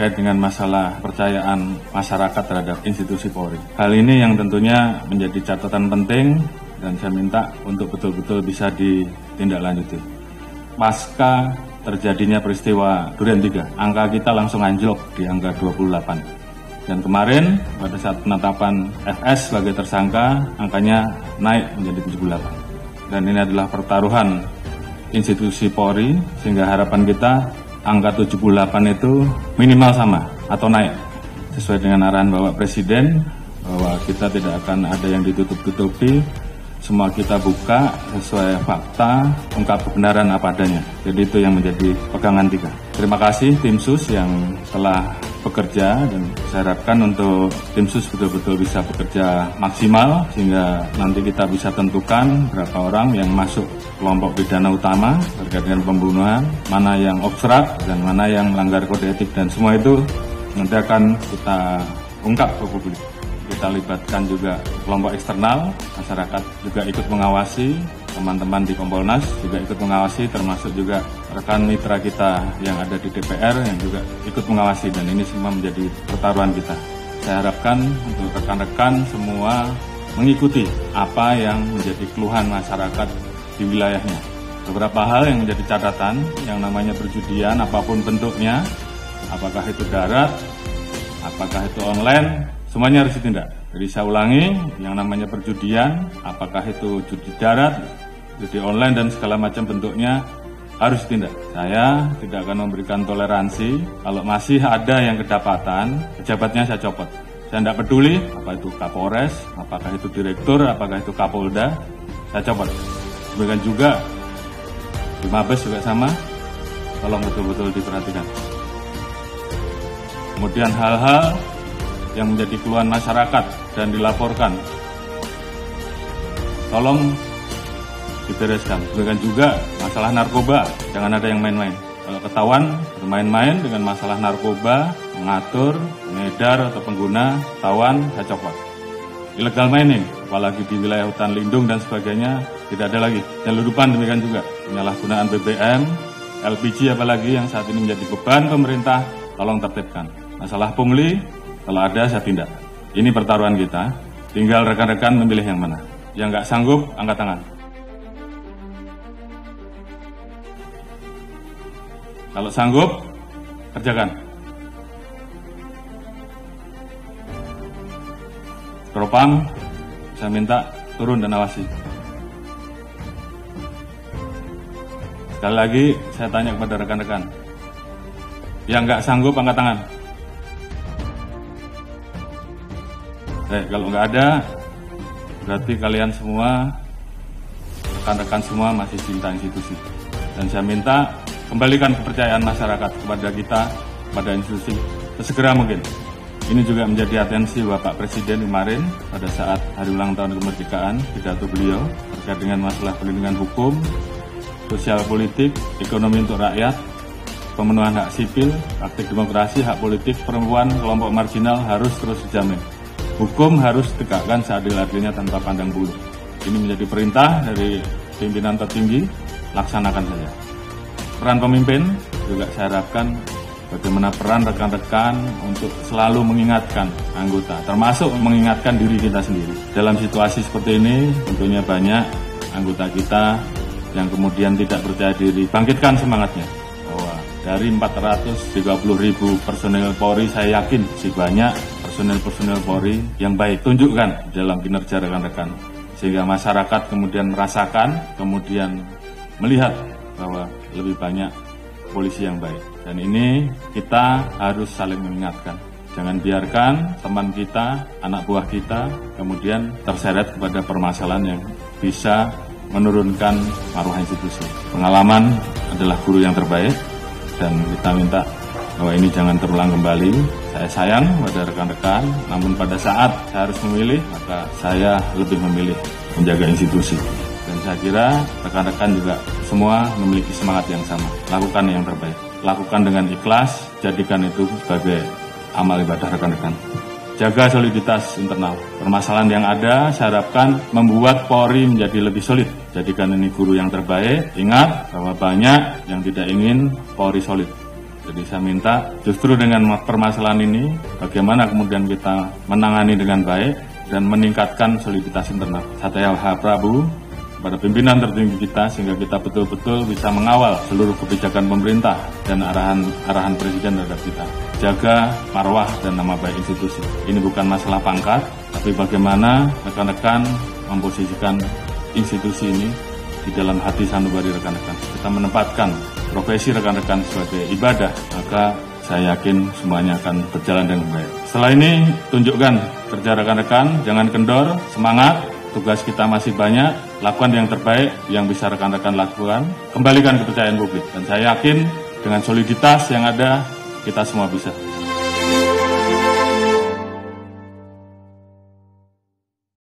terkait dengan masalah kepercayaan masyarakat terhadap institusi Polri. Hal ini yang tentunya menjadi catatan penting dan saya minta untuk betul-betul bisa ditindaklanjuti. Pasca terjadinya peristiwa Duren 3, angka kita langsung anjlok di angka 28. Dan kemarin pada saat penetapan FS sebagai tersangka, angkanya naik menjadi 78. Dan ini adalah pertaruhan institusi Polri, sehingga harapan kita angka 78 itu minimal sama atau naik. Sesuai dengan arahan Bapak Presiden, bahwa kita tidak akan ada yang ditutup-tutupi, semua kita buka sesuai fakta, ungkap kebenaran apa adanya. Jadi itu yang menjadi pegangan kita. Terima kasih tim sus yang telah bekerja dan saya harapkan untuk tim sus betul-betul bisa bekerja maksimal sehingga nanti kita bisa tentukan berapa orang yang masuk kelompok pidana utama terkait dengan pembunuhan, mana yang obstrak dan mana yang melanggar kode etik, dan semua itu nanti akan kita ungkap ke publik. Kita libatkan juga kelompok eksternal, masyarakat juga ikut mengawasi, teman-teman di Kompolnas juga ikut mengawasi, termasuk juga rekan mitra kita yang ada di DPR yang juga ikut mengawasi, dan ini semua menjadi pertaruhan kita. Saya harapkan untuk rekan-rekan semua mengikuti apa yang menjadi keluhan masyarakat di wilayahnya. Beberapa hal yang menjadi catatan, yang namanya perjudian apapun bentuknya, apakah itu darat, apakah itu online, semuanya harus ditindak. Jadi saya ulangi, yang namanya perjudian, apakah itu judi darat, judi online dan segala macam bentuknya harus ditindak. Saya tidak akan memberikan toleransi. Kalau masih ada yang kedapatan, pejabatnya saya copot. Saya tidak peduli, apa itu Kapolres, apakah itu Direktur, apakah itu Kapolda, saya copot. Demikian juga di Mabes juga sama, tolong betul-betul diperhatikan. Kemudian hal-hal yang menjadi keluhan masyarakat dan dilaporkan, tolong dibereskan. Demikian juga masalah narkoba, jangan ada yang main-main. Kalau ketahuan bermain-main dengan masalah narkoba, mengatur, mengedar atau pengguna, ketahuan, saya copot. Illegal mining, apalagi di wilayah hutan lindung dan sebagainya, tidak ada lagi. Penyeludupan demikian juga, penyalahgunaan BBM, LPG apalagi yang saat ini menjadi beban pemerintah, tolong tertibkan. Masalah pungli, kalau ada saya tindak. Ini pertaruhan kita, tinggal rekan-rekan memilih yang mana. Yang nggak sanggup, angkat tangan. Kalau sanggup, kerjakan. Propam, saya minta turun dan awasi. Sekali lagi, saya tanya kepada rekan-rekan. Yang nggak sanggup, angkat tangan. Kalau nggak ada, berarti kalian semua, rekan-rekan semua masih cinta institusi. Dan saya minta kembalikan kepercayaan masyarakat kepada kita, pada institusi, sesegera mungkin. Ini juga menjadi atensi Bapak Presiden kemarin pada saat hari ulang tahun kemerdekaan, pidato beliau terkait dengan masalah perlindungan hukum, sosial politik, ekonomi untuk rakyat, pemenuhan hak sipil, praktik demokrasi, hak politik perempuan, kelompok marginal harus terus dijamin. Hukum harus ditegakkan seadil-adilnya tanpa pandang bulu. Ini menjadi perintah dari pimpinan tertinggi, laksanakan saja. Peran pemimpin juga saya harapkan bagaimana peran rekan-rekan untuk selalu mengingatkan anggota, termasuk mengingatkan diri kita sendiri. Dalam situasi seperti ini, tentunya banyak anggota kita yang kemudian tidak percaya diri. Bangkitkan semangatnya, bahwa dari 430.000 personel Polri, saya yakin masih banyak personel-personel Polri yang baik. Tunjukkan dalam kinerja rekan-rekan, sehingga masyarakat kemudian merasakan, kemudian melihat bahwa lebih banyak polisi yang baik. Dan ini kita harus saling mengingatkan. Jangan biarkan teman kita, anak buah kita, kemudian terseret kepada permasalahan yang bisa menurunkan maruah institusi. Pengalaman adalah guru yang terbaik, dan kita minta bahwa ini jangan terulang kembali. Saya sayang pada rekan-rekan, namun pada saat saya harus memilih, maka saya lebih memilih menjaga institusi. Dan saya kira rekan-rekan juga semua memiliki semangat yang sama. Lakukan yang terbaik. Lakukan dengan ikhlas, jadikan itu sebagai amal ibadah rekan-rekan. Jaga soliditas internal. Permasalahan yang ada, saya harapkan membuat Polri menjadi lebih solid. Jadikan ini guru yang terbaik. Ingat bahwa banyak yang tidak ingin Polri solid. Jadi saya minta justru dengan permasalahan ini, bagaimana kemudian kita menangani dengan baik dan meningkatkan soliditas internal. Saya harap pada pimpinan tertinggi kita sehingga kita betul-betul bisa mengawal seluruh kebijakan pemerintah dan arahan Presiden terhadap kita. Jaga marwah dan nama baik institusi. Ini bukan masalah pangkat, tapi bagaimana rekan-rekan memposisikan institusi ini di dalam hati sanubari rekan-rekan. Kita menempatkan profesi rekan-rekan sebagai ibadah, maka saya yakin semuanya akan berjalan dengan baik. Setelah ini, tunjukkan kerja rekan-rekan, jangan kendor, semangat, tugas kita masih banyak, lakukan yang terbaik yang bisa rekan-rekan lakukan, kembalikan kepercayaan publik. Dan saya yakin dengan soliditas yang ada, kita semua bisa.